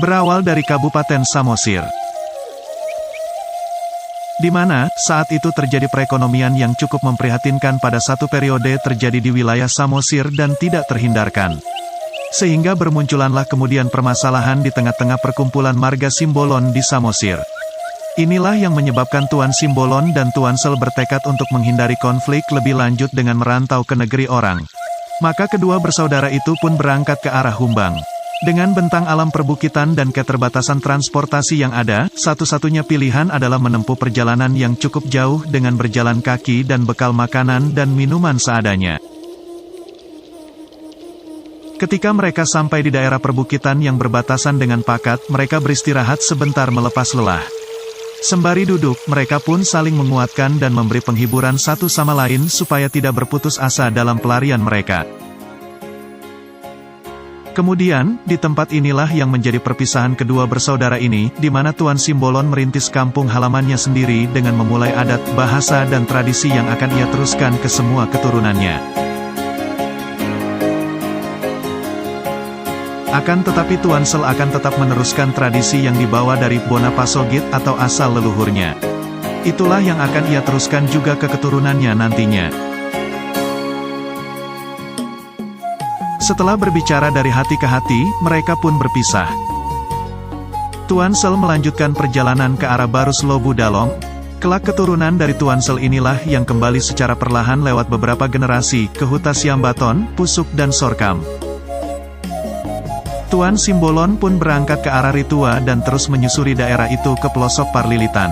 Berawal dari Kabupaten Samosir, di mana saat itu terjadi perekonomian yang cukup memprihatinkan pada satu periode terjadi di wilayah Samosir dan tidak terhindarkan. Sehingga bermunculanlah kemudian permasalahan di tengah-tengah perkumpulan marga Simbolon di Samosir. Inilah yang menyebabkan Tuan Simbolon dan Tuan Sel bertekad untuk menghindari konflik lebih lanjut dengan merantau ke negeri orang. Maka kedua bersaudara itu pun berangkat ke arah Humbang. Dengan bentang alam perbukitan dan keterbatasan transportasi yang ada, satu-satunya pilihan adalah menempuh perjalanan yang cukup jauh dengan berjalan kaki dan bekal makanan dan minuman seadanya. Ketika mereka sampai di daerah perbukitan yang berbatasan dengan Pakat, mereka beristirahat sebentar melepas lelah. Sembari duduk, mereka pun saling menguatkan dan memberi penghiburan satu sama lain supaya tidak berputus asa dalam pelarian mereka. Kemudian, di tempat inilah yang menjadi perpisahan kedua bersaudara ini, di mana Tuan Simbolon merintis kampung halamannya sendiri dengan memulai adat, bahasa dan tradisi yang akan ia teruskan ke semua keturunannya. Akan tetapi Tuan Sel akan tetap meneruskan tradisi yang dibawa dari Bonapasogit atau asal leluhurnya. Itulah yang akan ia teruskan juga ke keturunannya nantinya. Setelah berbicara dari hati ke hati, mereka pun berpisah. Tuan Sel melanjutkan perjalanan ke arah Barus Lobu Dalong. Kelak keturunan dari Tuan Sel inilah yang kembali secara perlahan lewat beberapa generasi ke Huta Siambaton, Pusuk dan Sorkam. Tuan Simbolon pun berangkat ke arah Ritua dan terus menyusuri daerah itu ke pelosok Parlilitan.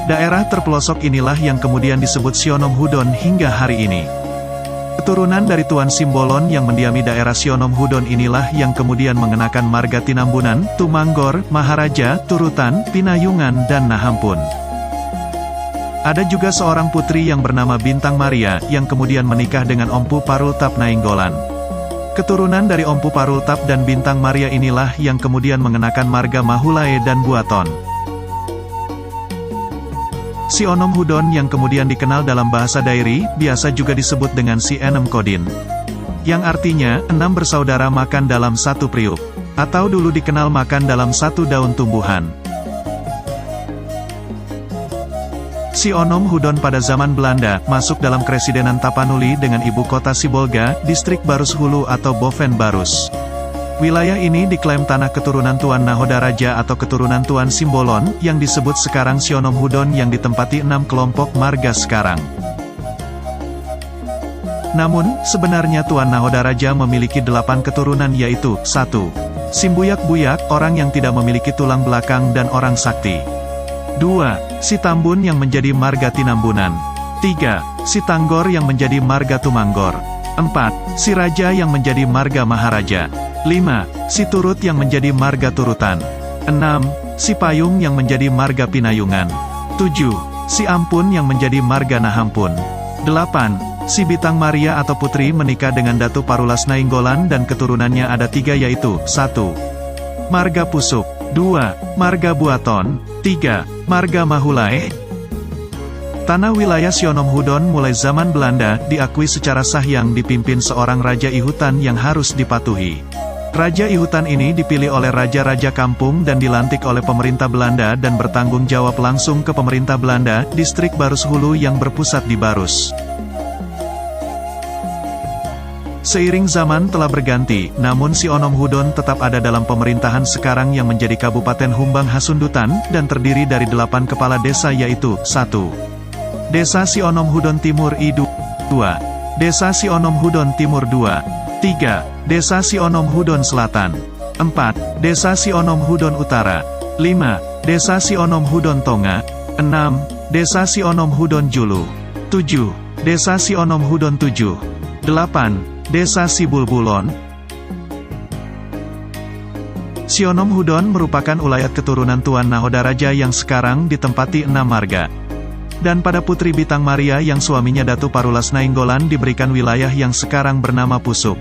Daerah terpelosok inilah yang kemudian disebut Sionom Hudon hingga hari ini. Keturunan dari Tuan Simbolon yang mendiami daerah Sionom Hudon inilah yang kemudian mengenakan marga Tinambunan, Tumanggor, Maharaja, Turutan, Pinayungan dan Nahampun. Ada juga seorang putri yang bernama Bintang Maria yang kemudian menikah dengan Ompu Parultap Nainggolan. Keturunan dari Ompu Parultap dan Bintang Maria inilah yang kemudian mengenakan marga Mahulae dan Buaton. Sionom Hudon yang kemudian dikenal dalam bahasa Dairi, biasa juga disebut dengan Si Enem Kodin. Yang artinya, 6 bersaudara makan dalam satu priuk. Atau dulu dikenal makan dalam satu daun tumbuhan. Sionom Hudon pada zaman Belanda, masuk dalam Kresidenan Tapanuli dengan ibu kota Sibolga, distrik Barus Hulu atau Boven Barus. Wilayah ini diklaim tanah keturunan Tuan Nahodaraja atau keturunan Tuan Simbolon, yang disebut sekarang Sionom Hudon yang ditempati 6 kelompok marga sekarang. Namun, sebenarnya Tuan Nahodaraja memiliki 8 keturunan yaitu, 1. Simbuyak-buyak, orang yang tidak memiliki tulang belakang dan orang sakti. 2. Si Tambun yang menjadi marga Tinambunan. 3. Si Tanggor yang menjadi marga Tumanggor. 4. Si Raja yang menjadi marga Maharaja. 5. Si Turut yang menjadi marga Turutan. 6. Si Payung yang menjadi marga Pinayungan. 7. Si Ampun yang menjadi marga Nahampun. 8. Si Bintang Maria atau Putri menikah dengan Datu Parulas Nainggolan dan keturunannya ada 3 yaitu, 1. Marga Pusuk. 2. Marga Buaton. 3. Marga Mahulae. Tanah wilayah Sionom Hudon mulai zaman Belanda diakui secara sah yang dipimpin seorang Raja Ihutan yang harus dipatuhi. Raja Ihutan ini dipilih oleh raja-raja kampung dan dilantik oleh pemerintah Belanda dan bertanggung jawab langsung ke pemerintah Belanda, distrik Barus Hulu yang berpusat di Barus. Seiring zaman telah berganti, namun Sionom Hudon tetap ada dalam pemerintahan sekarang yang menjadi Kabupaten Humbang Hasundutan, dan terdiri dari 8 kepala desa yaitu, 1. Desa Sionom Hudon Timur I 2. Desa Sionom Hudon Timur 2. 3. Desa Sionom Hudon Selatan. 4. Desa Sionom Hudon Utara. 5. Desa Sionom Hudon Tonga. 6. Desa Sionom Hudon Julu. 7. Desa Sionom Hudon 7. 8. Desa Sibulbulon. Sionom Hudon merupakan ulayat keturunan Tuan Nahodaraja yang sekarang ditempati 6 marga. Dan pada Putri Bintang Maria yang suaminya Datu Parulas Nainggolan diberikan wilayah yang sekarang bernama Pusuk.